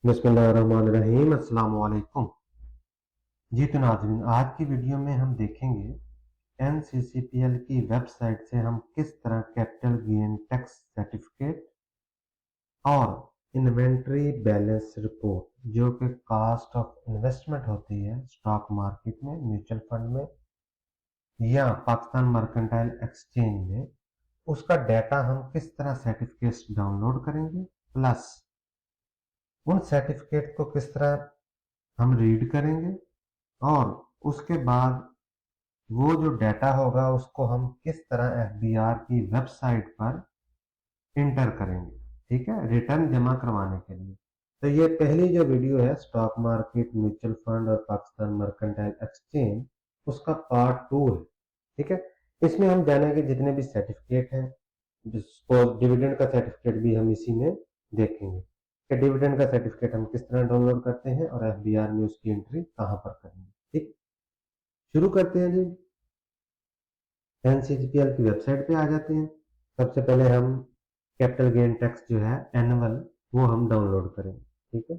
बिस्मिल्लाहिर्रहमानिर्रहीम। अस्सलाम वालेकुम। जी तो नाज़रीन, आज की वीडियो में हम देखेंगे एनसीसीपीएल की वेबसाइट से हम किस तरह कैपिटल गेन टैक्स सर्टिफिकेट और इन्वेंट्री बैलेंस रिपोर्ट जो कि कास्ट ऑफ इन्वेस्टमेंट होती है स्टॉक मार्केट में, म्यूचुअल फंड में या पाकिस्तान मर्केंटाइल एक्सचेंज में, उसका डाटा हम किस तरह सर्टिफिकेट्स डाउनलोड करेंगे, प्लस उन सर्टिफिकेट को किस तरह हम रीड करेंगे और उसके बाद वो जो डाटा होगा उसको हम किस तरह एफबीआर की वेबसाइट पर इंटर करेंगे, ठीक है, रिटर्न जमा करवाने के लिए। तो ये पहली जो वीडियो है स्टॉक मार्केट, म्यूचुअल फंड और पाकिस्तान मर्केंटाइल एक्सचेंज, उसका पार्ट 2 है, ठीक है। इसमें हम जानेंगे जितने भी सर्टिफिकेट हैं, जिसको डिविडेंड का सर्टिफिकेट भी हम इसी में देखेंगे कि डिविडेंड का सर्टिफिकेट हम किस तरह डाउनलोड करते हैं और एफबीआर में उसकी एंट्री कहां पर करेंगे। ठीक, शुरू करते हैं जी। एनसीजीपीएल की वेबसाइट पे आ जाते हैं। सबसे पहले हम कैपिटल गेन टैक्स जो है एनुअल, वो हम डाउनलोड करेंगे, ठीक है।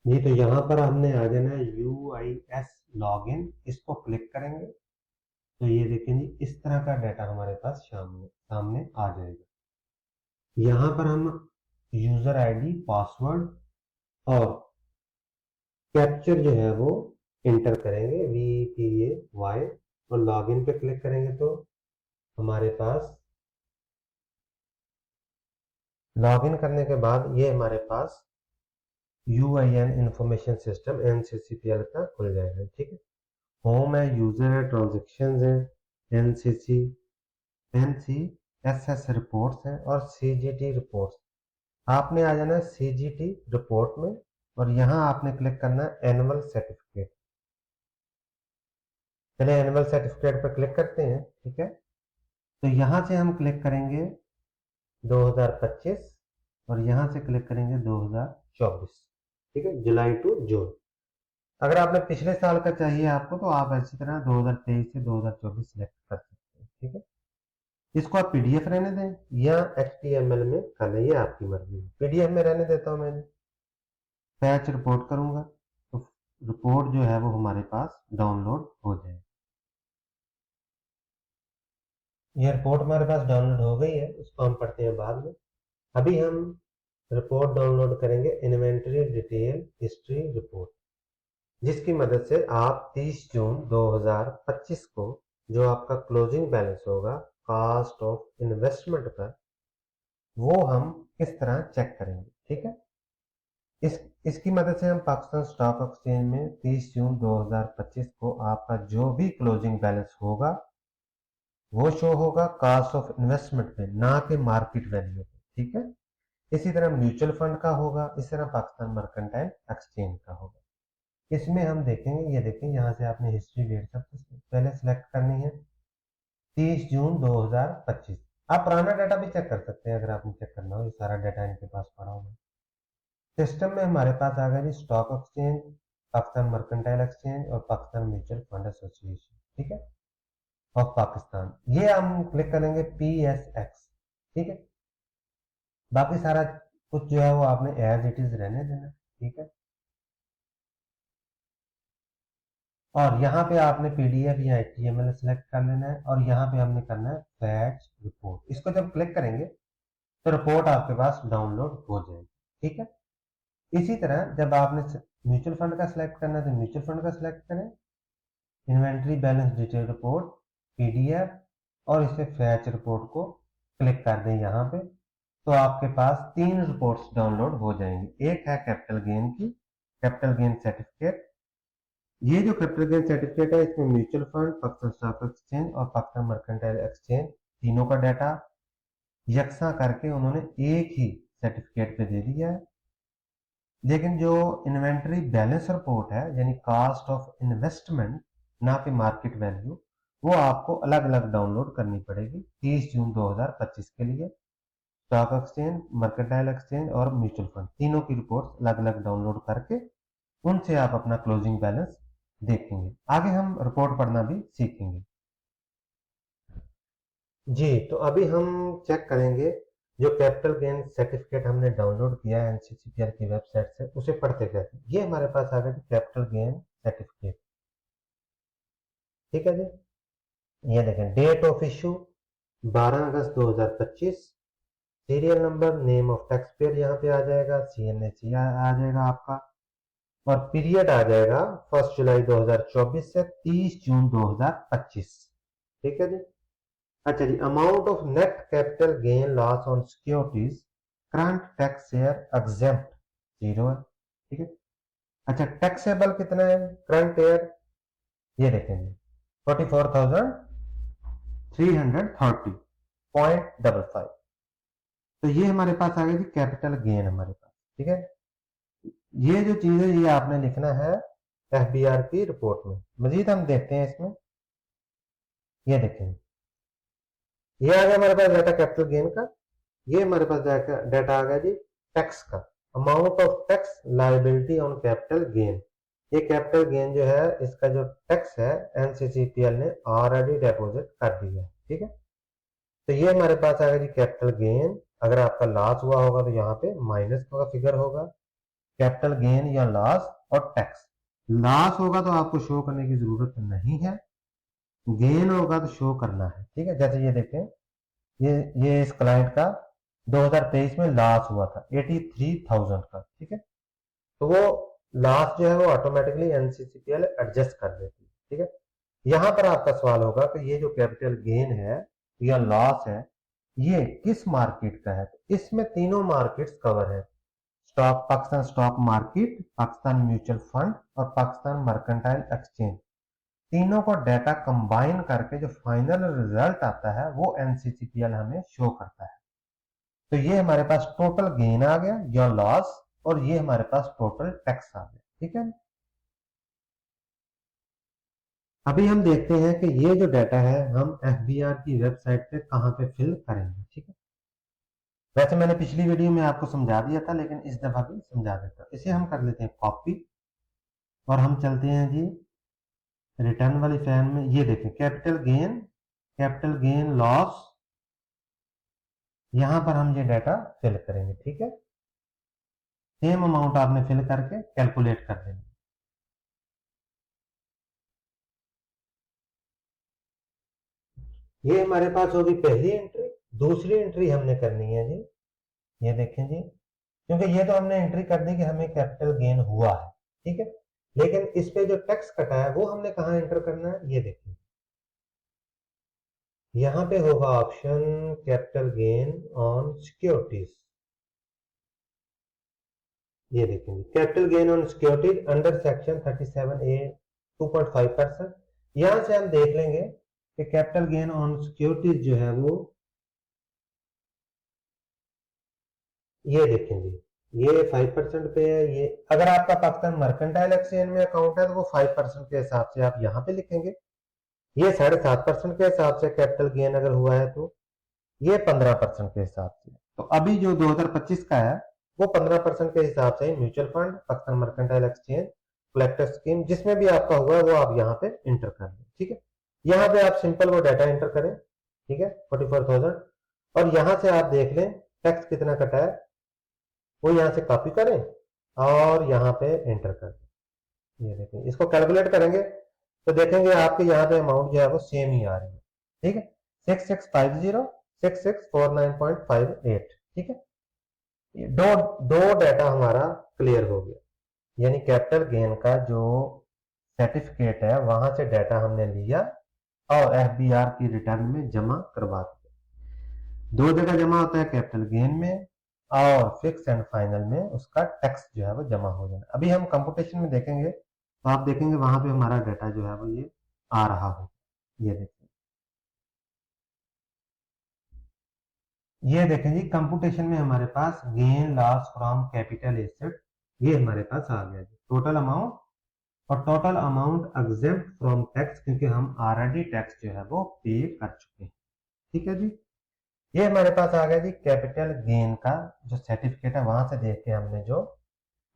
जी तो यहाँ पर हमने आ जाना है UIS लॉगिन, इसको क्लिक करेंगे तो ये देखें जी, इस तरह का डाटा हमारे पास सामने सामने आ जाएगा। यहाँ पर हम यूजर आईडी, पासवर्ड और कैप्चर जो है वो इंटर करेंगे, VPAY, और लॉगिन पे क्लिक करेंगे तो हमारे पास लॉगिन करने के बाद ये हमारे पास UIN इंफॉर्मेशन सिस्टम NCCPL का खुल जाएगा, ठीक है। होम है, यूजर है, ट्रांजेक्शन है, NCC NCSS रिपोर्ट्स हैं और CGT रिपोर्ट्स। आपने आ जाना है CGT रिपोर्ट में और यहाँ आपने क्लिक करना है एनुअल सर्टिफिकेट। चलिए एनुअल सर्टिफिकेट पर क्लिक करते हैं, ठीक है। तो यहाँ से हम क्लिक करेंगे 2025 और यहाँ से क्लिक करेंगे 2024, ठीक है, जुलाई टू जून। अगर आपने पिछले साल का चाहिए आपको तो आप ऐसी तरह 2023 से 2024 सिलेक्ट कर सकते हैं, ठीक है। इसको आप पीडीएफ रहने दें या HTML में कर लें, ये आपकी मर्जी है। पीडीएफ में रहने देता हूं, मैंने फैच रिपोर्ट करूंगा तो रिपोर्ट जो है वो हमारे पास डाउनलोड हो जाए। ये रिपोर्ट हमारे पास डाउनलोड हो गई है, उसको हम पढ़ते हैं बाद में। अभी हम रिपोर्ट डाउनलोड करेंगे इन्वेंटरी डिटेल हिस्ट्री रिपोर्ट, जिसकी मदद से आप 30 जून 2025 को जो आपका क्लोजिंग बैलेंस होगा कास्ट ऑफ इन्वेस्टमेंट पर, वो हम किस तरह चेक करेंगे, ठीक है। इसकी मदद से हम पाकिस्तान स्टॉक एक्सचेंज में 30 जून 2025 को आपका जो भी क्लोजिंग बैलेंस होगा वो शो होगा कास्ट ऑफ इन्वेस्टमेंट पे, ना कि मार्केट वैल्यू पे, ठीक है। इसी तरह म्यूचुअल फंड का होगा, इस तरह पाकिस्तान मर्केंटाइल एक्सचेंज का होगा। इसमें हम देखेंगे, ये देखें यहाँ से आपने हिस्ट्री डेट सबसे पहले सिलेक्ट करनी है 30 जून 2025। आप पुराना डाटा भी चेक कर सकते हैं अगर आपने चेक करना हो, ये सारा डाटा इनके पास पड़ा होगा। सिस्टम में हमारे पास आ गया जी stock exchange, Pakistan mercantile exchange और पाकिस्तान म्यूचुअल फंड एसोसिएशन, ठीक है, ऑफ पाकिस्तान। ये हम क्लिक करेंगे PSX, ठीक है। बाकी सारा कुछ जो है वो आपने एज इट इज रहने देना, ठीक है। और यहाँ पे आपने पीडीएफ या HTML सेलेक्ट कर लेना है और यहाँ पे हमने करना है फैच रिपोर्ट। इसको जब क्लिक करेंगे तो रिपोर्ट आपके पास डाउनलोड हो जाएगी, ठीक है। इसी तरह जब आपने म्यूचुअल फंड का सिलेक्ट करना है तो म्यूचुअल फंड का सिलेक्ट करें, inventory balance detail report PDF और इसे फैच रिपोर्ट को क्लिक कर दें यहाँ पे, तो आपके पास 3 रिपोर्ट्स डाउनलोड हो जाएंगी। एक है कैपिटल गेन की, कैपिटल गेन सर्टिफिकेट। ये जो कैपिटल गेन सर्टिफिकेट है इसमें mutual fund, Pakistan stock exchange और पाकिस्तान मर्केंटाइल एक्सचेंज तीनों का डाटा यकसा करके उन्होंने एक ही सर्टिफिकेट पे दे दिया है। लेकिन जो इन्वेंटरी बैलेंस रिपोर्ट है यानी कास्ट ऑफ इन्वेस्टमेंट, ना कि मार्केट वैल्यू, वो आपको अलग अलग डाउनलोड करनी पड़ेगी 30 जून 2025 के लिए। स्टॉक एक्सचेंज, मर्केंटाइल एक्सचेंज और म्यूचुअल फंड तीनों की रिपोर्ट अलग अलग डाउनलोड करके उनसे आप अपना क्लोजिंग बैलेंस देखेंगे। आगे हम रिपोर्ट पढ़ना भी सीखेंगे। जी, तो अभी हम चेक करेंगे जो कैपिटल गेन सर्टिफिकेट हमने डाउनलोड किया है एनसीसीपीएल की वेबसाइट से, उसे पढ़ते कैसे। ये हमारे पास आ गया कैपिटल गेन सर्टिफिकेट। ठीक है जी, ये देखें डेट ऑफ इशू 12 अगस्त 2025, serial number, name of tax payer यहाँ पे आ जाएगा, सीएनएच आ जाएगा आपका, और पीरियड आ जाएगा 1 जुलाई 2024 से 30 जून 2025। ठीक है जी। अच्छा जी, amount of net capital gain loss on securities current tax share exempt 0 है। ठीक है। अच्छा, टैक्सेबल कितना है करंट ईयर, ये देखेंगे 44,330.55। तो ये हमारे पास आ गई थी कैपिटल गेन हमारे पास। ठीक है, ये जो चीज है ये आपने लिखना है एफबीआर की रिपोर्ट में। मजीद हम देखते हैं इसमें, ये देखेंगे ये आ गया हमारे पास डाटा कैपिटल गेन का। ये हमारे पास डाटा आ गया जी टैक्स का, amount of tax liability on capital gain. ये कैपिटल गेन जो है इसका जो टैक्स है एनसीसीपीएल ने ऑलरेडी डिपॉजिट कर दिया है। ठीक है, तो ये हमारे पास आ गया जी कैपिटल गेन। अगर आपका लॉस हुआ होगा तो यहाँ पे माइनस का फिगर होगा, कैपिटल गेन या लॉस और टैक्स। लॉस होगा तो आपको शो करने की जरूरत नहीं है, गेन होगा तो शो करना है। ठीक है, जैसे ये देखें, ये इस क्लाइंट का 2023 में लॉस हुआ था 83,000 का। ठीक है, तो वो लॉस जो है वो ऑटोमेटिकली एनसीसीपीएल एडजस्ट कर देती है। ठीक है, यहां पर आपका सवाल होगा कि ये जो कैपिटल गेन है या लॉस है ये किस मार्केट का है। तो इसमें तीनों मार्केट्स कवर है, stock, Pakistan stock market, Pakistan mutual fund और पाकिस्तान मर्केंटाइल एक्सचेंज। तीनों को डाटा कंबाइन करके जो फाइनल रिजल्ट आता है वो एनसीसीपीएल हमें शो करता है। तो ये हमारे पास टोटल गेन आ गया या लॉस, और ये हमारे पास टोटल टैक्स आ गया। ठीक है, अभी हम देखते हैं कि ये जो डाटा है हम एफबीआर की वेबसाइट पे कहां पे फिल करेंगे। ठीक है, वैसे मैंने पिछली वीडियो में आपको समझा दिया था लेकिन इस दफा भी समझा देता हूं। इसे हम कर लेते हैं कॉपी और हम चलते हैं जी रिटर्न वाली फैन में। ये देखें कैपिटल गेन लॉस, यहां पर हम ये डाटा फिल करेंगे। ठीक है, सेम अमाउंट आपने फिल करके कैलकुलेट कर देंगे। ये हमारे पास होगी पहली एंट्री। दूसरी एंट्री हमने करनी है जी, ये देखें जी, क्योंकि ये तो हमने एंट्री कर दी कि हमें कैपिटल गेन हुआ है। ठीक है, लेकिन इस पे जो टैक्स कटा है वो हमने कहा एंटर करना है, ये देखें यहां पे होगा option capital gain on securities. ये देखेंगे capital gain on securities under section 37A 2.5%। यहां से हम देख लेंगे कि कैपिटल गेन ऑन सिक्योरिटीज जो है वो, ये देखेंगे ये 5% पे है। ये अगर आपका पाकिस्तान मर्केंटाइल एक्सचेंज में अकाउंट है तो वो 5% के हिसाब से आप यहां पे लिखेंगे। ये 7.5% के हिसाब से कैपिटल गेन अगर हुआ है तो ये 15% के हिसाब से। तो अभी जो 2025 का है वो 15% के हिसाब से mutual fund, Pakistan mercantile exchange, collector scheme, जिसमें भी आपका हुआ वो आप यहाँ पे इंटर कर दें। ठीक है, यहाँ पे आप सिंपल वो डाटा इंटर करें। ठीक है, 44,000, और यहाँ से आप देख लें टैक्स कितना कटा है वो यहाँ से कॉपी करें और यहाँ पे एंटर कर दें। ये देखें, इसको कैलकुलेट करेंगे तो देखेंगे आपके यहाँ पे अमाउंट जो है वो सेम ही आ रही है। ठीक है, 6650 6649.58। ठीक है, दो दो डाटा हमारा क्लियर हो गया, यानी कैपिटल गेन का जो सर्टिफिकेट है वहां से डाटा हमने लिया और एफबीआर की रिटर्न में जमा करवा दिया। दो जगह जमा होता है, कैपिटल गेन में और फिक्स एंड फाइनल में उसका टैक्स जो है वो जमा हो जाना। अभी हम कंप्यूटेशन में देखेंगे तो आप देखेंगे वहां पे हमारा डाटा जो है वो ये आ रहा हो। ये देखिए, ये देखें जी कंप्यूटेशन में हमारे पास gain loss from capital asset ये हमारे पास आ गया जी, टोटल अमाउंट और total amount exempt from tax, क्योंकि हम ऑलरेडी टैक्स जो है वो पे कर चुके हैं। ठीक है जी, ये हमारे पास आ गया जी कैपिटल गेन का जो सर्टिफिकेट है, वहां से देख के हमने जो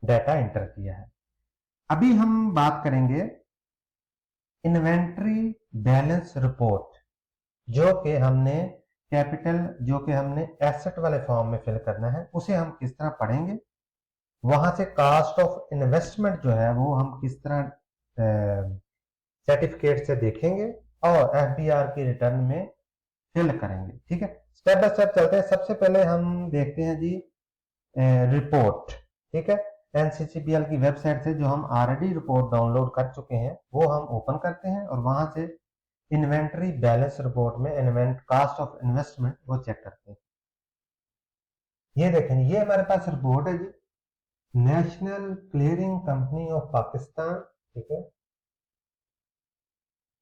डाटा एंटर किया है। अभी हम बात करेंगे इन्वेंट्री बैलेंस रिपोर्ट, जो कि हमने कैपिटल जो कि हमने एसेट वाले फॉर्म में फिल करना है उसे हम किस तरह पढ़ेंगे, वहां से कास्ट ऑफ इन्वेस्टमेंट जो है वो हम किस तरह सर्टिफिकेट से देखेंगे और एफबीआर की रिटर्न में फिल करेंगे। ठीक है, स्टेप बाय स्टेप चलते हैं। सबसे पहले हम देखते हैं जी रिपोर्ट। ठीक है, एनसीसीबीएल की वेबसाइट से जो हम ऑलरेडी रिपोर्ट डाउनलोड कर चुके हैं वो हम ओपन करते हैं और वहां से इन्वेंटरी बैलेंस रिपोर्ट में इन्वेंट कास्ट ऑफ इन्वेस्टमेंट वो चेक करते हैं। ये देखें, ये हमारे पास रिपोर्ट है जी, national clearing company of Pakistan. ठीक है,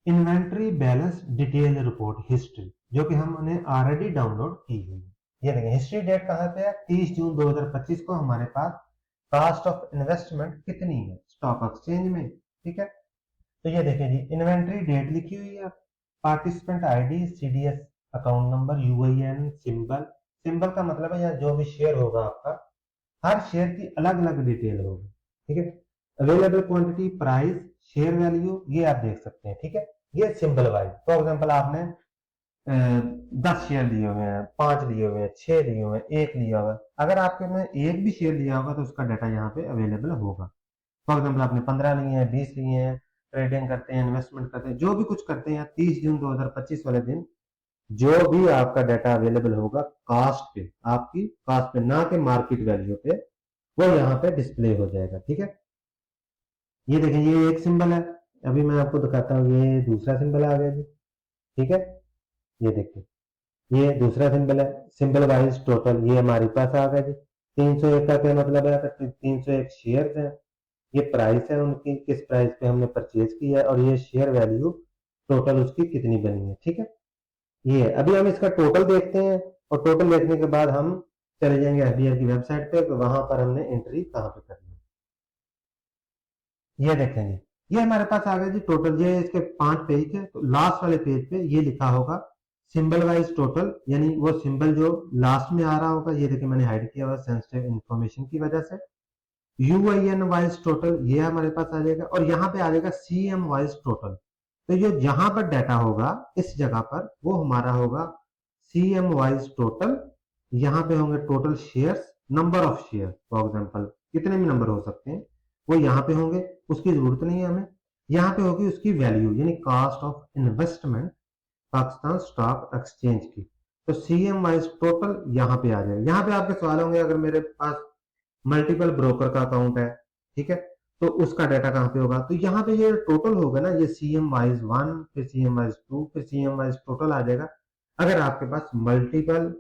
inventory balance detail report history, जो कि हमने ऑलरेडी डाउनलोड की हुई है। ये देखें, हिस्ट्री डेट कहां पे है, 30 जून 2025 को हमारे पास कास्ट ऑफ इन्वेस्टमेंट कितनी है स्टॉक एक्सचेंज में। ठीक है, तो ये देखें जी, इन्वेंटरी डेट लिखी हुई है, participant ID, CDS account number, UIN, symbol. Symbol का मतलब है जो भी शेयर होगा आपका, हर शेयर की अलग अलग डिटेल होगी। ठीक है, available quantity, price, share value, ये आप देख सकते हैं। ठीक है, ये सिंबल वाइज। फॉर एग्जांपल आपने 10 शेयर लिए हुए हैं, 5 लिए हुए हैं, 6 लिए हुए हैं, 1 लिया हुआ है। अगर आपके में एक भी शेयर लिया होगा तो उसका डाटा यहाँ पे अवेलेबल होगा। फॉर एग्जाम्पल आपने 15 लिए हैं, 20 लिए हैं, ट्रेडिंग करते हैं, इन्वेस्टमेंट करते हैं, जो भी कुछ करते हैं, 30 जून 2025 वाले दिन जो भी आपका डाटा अवेलेबल होगा कास्ट पे, आपकी कास्ट पे, ना कि मार्केट वैल्यू पे, वो यहाँ पे डिस्प्ले हो जाएगा। ठीक है, ये देखें, ये एक सिंबल है, अभी मैं आपको दिखाता हूँ, ये दूसरा सिंबल आ गया जी। ठीक है, ये देखिए, ये दूसरा सिंबल है, सिंबल वाइज टोटल ये हमारे पास आ गया जी। 301 का क्या मतलब है, तो 301 शेयर है, ये प्राइस है उनकी, किस प्राइस पे हमने परचेज किया है, और ये शेयर वैल्यू टोटल उसकी कितनी बनी है। ठीक है, ये है। अभी हम इसका टोटल देखते हैं और टोटल देखने के बाद हम चले जाएंगे एफबीआर की वेबसाइट पे, वहां पर हमने एंट्री कहां पे करनी है। ये देखेंगे, ये हमारे पास आ गया जी टोटल। ये इसके 5 पेज है, तो लास्ट वाले पेज पे ये लिखा होगा सिंबल वाइज टोटल, यानी वो सिंबल जो लास्ट में आ रहा होगा, ये देखिए मैंने हाइड किया हुआ सेंसिटिव इंफॉर्मेशन की वजह से। यूआईएन वाइज टोटल ये हमारे पास आ जाएगा, और यहाँ पे आ जाएगा सीएम वाइज टोटल। तो ये जहां पर डाटा होगा इस जगह पर वो हमारा होगा सीएम वाइज टोटल। यहाँ पे होंगे total shares, number of share, for example कितने भी नंबर हो सकते हैं वो यहाँ पे होंगे, उसकी जरूरत नहीं है हमें। यहाँ पे होगी उसकी वैल्यू, यानी cost of investment Pakistan stock exchange की। तो सीएम वाइज टोटल यहाँ पे आ जाएगा। यहाँ पे आपके सवाल होंगे, अगर मेरे पास मल्टीपल ब्रोकर का अकाउंट है, ठीक है, तो उसका डाटा कहाँ पे होगा, तो यहाँ पे ये टोटल होगा ना, ये सीएम वाइज 1, फिर सीएम वाइज 2, फिर सीएम वाइज टोटल आ जाएगा, अगर आपके पास मल्टीपल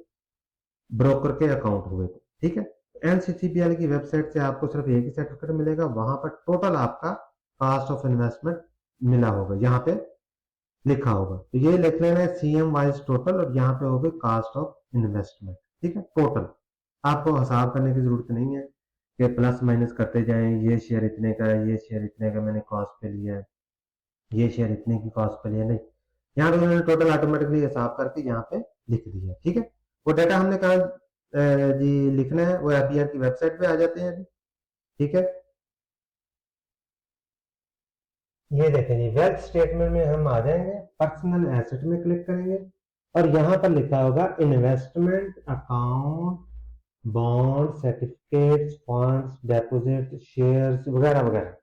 ब्रोकर के अकाउंट हुए तो। ठीक है, एनसीसीबीएल की वेबसाइट से आपको सिर्फ एक ही सर्टिफिकेट मिलेगा, वहां पर टोटल आपका कास्ट ऑफ इन्वेस्टमेंट मिला होगा, यहाँ पे लिखा होगा। तो ये लिख लेना है सीएम वाइज टोटल, और यहाँ पे होगा कास्ट ऑफ इन्वेस्टमेंट। ठीक है, टोटल आपको हिसाब करने की जरूरत नहीं है कि प्लस माइनस करते जाएं, ये शेयर इतने का है, ये शेयर इतने का मैंने कॉस्ट पे लिया है, ये शेयर इतने की कॉस्ट पे लिया, नहीं। यहाँ पे उन्होंने टोटल ऑटोमेटिकली हिसाब करके यहाँ पे लिख दिया। ठीक है, वो डाटा हमने कहा जी लिखना है, वो एफबीआर की वेबसाइट पे आ जाते हैं। ठीक है, ये देखें जी, वेल्थ स्टेटमेंट में हम आ जाएंगे, पर्सनल एसेट में क्लिक करेंगे और यहाँ पर लिखा होगा investment account, bond, certificates, funds, deposit, shares वगैरह वगैरह,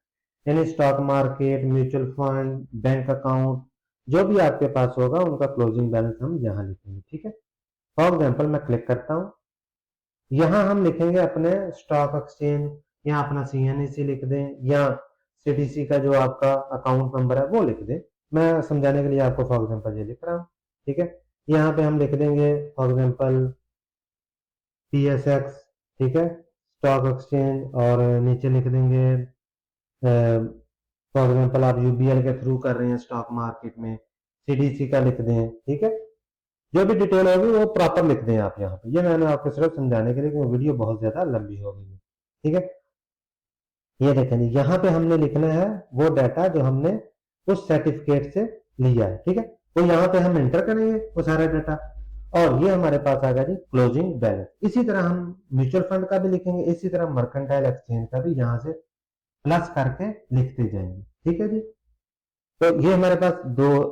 यानी stock market, mutual fund, bank account, जो भी आपके पास होगा उनका क्लोजिंग बैलेंस हम यहाँ लिखेंगे। ठीक है, फॉर एग्जाम्पल मैं क्लिक करता हूँ, यहाँ हम लिखेंगे अपने स्टॉक एक्सचेंज, या अपना सीएनसी लिख दें, या सीटीसी का जो आपका अकाउंट नंबर है वो लिख दें। मैं समझाने के लिए आपको फॉर एग्जांपल ये लिख रहा हूँ। ठीक है, यहाँ पे हम लिख देंगे फॉर एग्जांपल पीएसएक्स, ठीक है, स्टॉक एक्सचेंज, और नीचे लिख देंगे फॉर एग्जांपल आप यूबीएल के थ्रू कर रहे हैं स्टॉक मार्केट में, सीडीसी का लिख दें। ठीक है, जो भी डिटेल होगी वो प्रॉपर लिख दें आप यहाँ पे। ये मैंने आपको सिर्फ समझाने के लिए, क्योंकि वीडियो बहुत ज्यादा लंबी हो गई है। ठीक है, ये देखें, यहाँ पे हमने लिखना है वो डाटा जो हमने उस सर्टिफिकेट से लिया है। ठीक है, तो यहाँ पे हम एंटर करेंगे वो सारा डाटा, और ये हमारे पास आ गया जी क्लोजिंग बैलेंस। इसी तरह हम म्यूचुअल फंड का भी लिखेंगे, इसी तरह मर्केंटाइल एक्सचेंज का भी यहाँ से प्लस करके लिखते जाएंगे। ठीक है जी, तो ये हमारे पास दो